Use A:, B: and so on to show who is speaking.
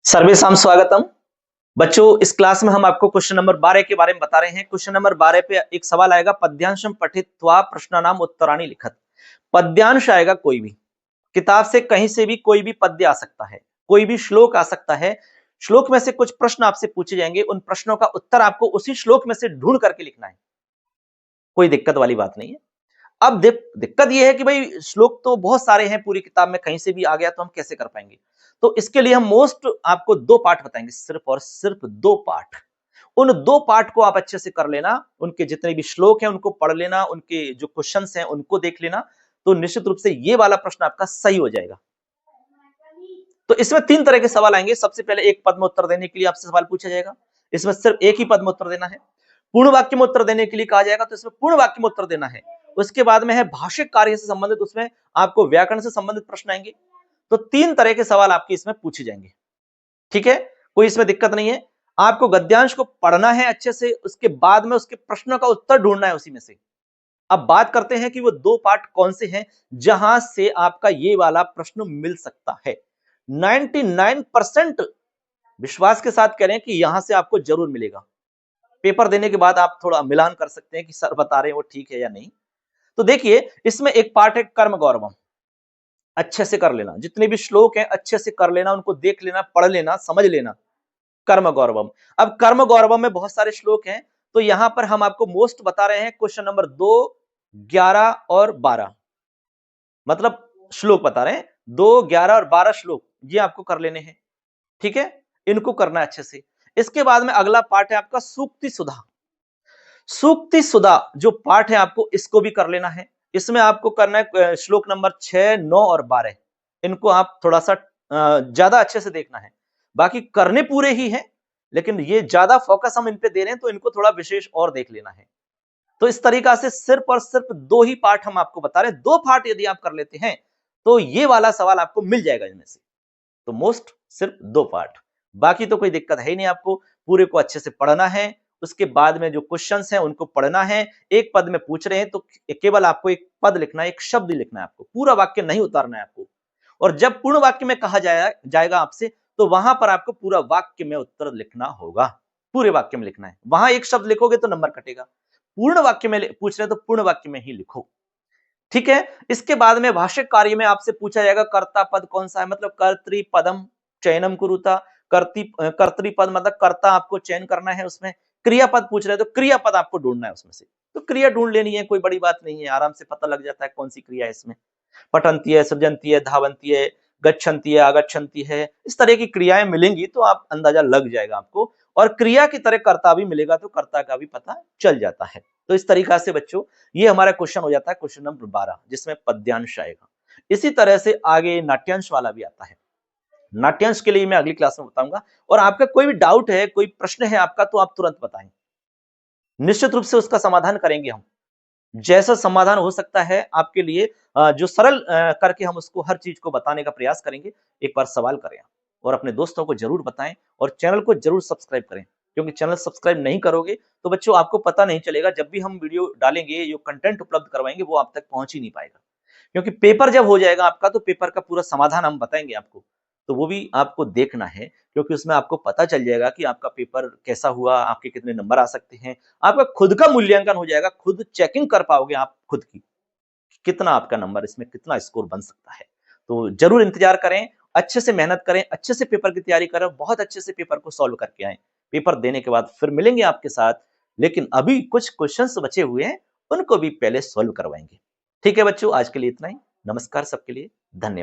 A: सर्वेषां स्वागतम। बच्चों, इस क्लास में हम आपको क्वेश्चन नंबर 12 के बारे में बता रहे हैं। क्वेश्चन नंबर 12 पे एक सवाल आएगा, पद्यांशम पठित्वा प्रश्नानाम उत्तराणि लिखत। पद्यांश आएगा कोई भी, किताब से कहीं से भी कोई भी पद्य आ सकता है, कोई भी श्लोक आ सकता है। श्लोक में से कुछ प्रश्न आपसे पूछे जाएंगे, उन प्रश्नों का उत्तर आपको उसी श्लोक में से ढूंढ करके लिखना है। कोई दिक्कत वाली बात नहीं है। अब दिक्कत यह है कि भाई श्लोक तो बहुत सारे हैं, पूरी किताब में कहीं से भी आ गया तो हम कैसे कर पाएंगे। तो इसके लिए हम मोस्ट आपको दो पाठ बताएंगे, सिर्फ और सिर्फ दो पाठ। उन दो पाठ को आप अच्छे से कर लेना, उनके जितने भी श्लोक हैं उनको पढ़ लेना, उनके जो क्वेश्चंस हैं उनको देख लेना, तो निश्चित रूप से ये वाला प्रश्न आपका सही हो जाएगा। तो इसमें तीन तरह के सवाल आएंगे। सबसे पहले एक पद में उत्तर देने के लिए आपसे सवाल पूछा जाएगा, इसमें सिर्फ एक ही पद में उत्तर देना है। पूर्ण वाक्य में उत्तर देने के लिए कहा जाएगा, तो इसमें पूर्ण वाक्य में उत्तर देना है। उसके बाद में है भाषिक कार्य से संबंधित, उसमें आपको व्याकरण से संबंधित प्रश्न आएंगे। तो तीन तरह के सवाल आपके इसमें पूछे जाएंगे, ठीक है, कोई इसमें दिक्कत नहीं है। आपको गद्यांश को पढ़ना है अच्छे से, उसके बाद में उसके प्रश्नों का उत्तर ढूंढना है उसी में से। अब बात करते हैं कि वो दो पार्ट कौन से हैं जहां से आपका ये वाला प्रश्न मिल सकता है। 99% विश्वास के साथ कह रहे हैं कि यहां से आपको जरूर मिलेगा। पेपर देने के बाद आप थोड़ा मिलान कर सकते हैं कि सर बता रहे हैं वो ठीक है या नहीं। तो देखिए, इसमें एक पार्ट है कर्म गौरवम, अच्छे से कर लेना। जितने भी श्लोक हैं अच्छे से कर लेना, उनको देख लेना, पढ़ लेना, समझ लेना। कर्म गौरवम। अब कर्म गौरवम में बहुत सारे श्लोक हैं, तो यहां पर हम आपको मोस्ट बता रहे हैं क्वेश्चन नंबर 2, 11 और 12, मतलब श्लोक बता रहे हैं 2, 11 और 12 श्लोक, ये आपको कर लेने हैं, ठीक है, इनको करना है अच्छे से। इसके बाद में अगला पार्ट है आपका सूक्ति सुधा। सूक्ति सुधा जो पाठ है आपको इसको भी कर लेना है। इसमें आपको करना है श्लोक नंबर 6, 9 और 12, इनको आप थोड़ा सा ज्यादा अच्छे से देखना है। बाकी करने पूरे ही हैं, लेकिन ये ज्यादा फोकस हम इन पे दे रहे हैं, तो इनको थोड़ा विशेष और देख लेना है। तो इस तरीका से सिर्फ और सिर्फ दो ही पाठ हम आपको बता रहे हैं। दो पाठ यदि आप कर लेते हैं तो ये वाला सवाल आपको मिल जाएगा इनमें से। तो मोस्ट सिर्फ दो पार्ट, बाकी तो कोई दिक्कत है ही नहीं। आपको पूरे को अच्छे से पढ़ना है, उसके बाद में जो क्वेश्चंस हैं उनको पढ़ना है। एक पद में पूछ रहे हैं तो केवल आपको एक पद लिखना है, एक शब्द लिखना है, आपको पूरा वाक्य नहीं उतारना है आपको। और जब पूर्ण वाक्य में कहा जाएगा आपसे, तो वहां पर आपको पूरा वाक्य में उत्तर लिखना होगा, पूरे वाक्य में लिखना है। वहां एक शब्द लिखोगे तो नंबर कटेगा, पूर्ण वाक्य में पूछ रहे हैं तो पूर्ण वाक्य में ही लिखो, ठीक है। इसके बाद में भाषिक कार्य में आपसे पूछा जाएगा कर्ता पद कौन सा है, मतलब कर्तृपदम चयनम कुरुता। कर्तृपद मतलब कर्ता आपको चयन करना है। उसमें क्रियापद पूछ रहे हैं तो क्रियापद आपको ढूंढना है उसमें से। तो क्रिया ढूंढ लेनी है, कोई बड़ी बात नहीं है, आराम से पता लग जाता है कौन सी क्रिया है इसमें। पठंती है, सृजंती है, धावंती है, गच्छन्ति है, आगच्छन्ति है, इस तरह की क्रियाएं मिलेंगी तो आप अंदाजा लग जाएगा आपको। और क्रिया की तरह कर्ता भी मिलेगा तो कर्ता का भी पता चल जाता है। तो इस तरीका से बच्चों ये हमारा क्वेश्चन हो जाता है, क्वेश्चन नंबर 12, जिसमें पद्यांश आएगा। इसी तरह से आगे नाट्यांश वाला भी आता है। नाट्यांश के लिए मैं अगली क्लास में बताऊंगा। और आपका कोई भी डाउट है, कोई प्रश्न है आपका, तो आप तुरंत बताएं, निश्चित रूप से उसका समाधान करेंगे हम। जैसा समाधान हो सकता है आपके लिए, जो सरल करके हम उसको हर चीज को बताने का प्रयास करेंगे। एक बार सवाल करें आप, और अपने दोस्तों को जरूर बताएं, और चैनल को जरूर सब्सक्राइब करें। क्योंकि चैनल सब्सक्राइब नहीं करोगे तो बच्चों आपको पता नहीं चलेगा, जब भी हम वीडियो डालेंगे, जो कंटेंट उपलब्ध करवाएंगे, वो आप तक पहुंच ही नहीं पाएगा। क्योंकि पेपर जब हो जाएगा आपका, तो पेपर का पूरा समाधान हम बताएंगे आपको, तो वो भी आपको देखना है। क्योंकि उसमें आपको पता चल जाएगा कि आपका पेपर कैसा हुआ, आपके कितने नंबर आ सकते हैं। आपका खुद का मूल्यांकन हो जाएगा, खुद चेकिंग कर पाओगे आप खुद की, कितना आपका नंबर, इसमें कितना स्कोर बन सकता है। तो जरूर इंतजार करें, अच्छे से मेहनत करें, अच्छे से पेपर की तैयारी करें, बहुत अच्छे से पेपर को सॉल्व करके आए। पेपर देने के बाद फिर मिलेंगे आपके साथ, लेकिन अभी कुछ क्वेश्चंस बचे हुए हैं, उनको भी पहले सॉल्व करवाएंगे। ठीक है बच्चों, आज के लिए इतना ही। नमस्कार सबके लिए, धन्यवाद।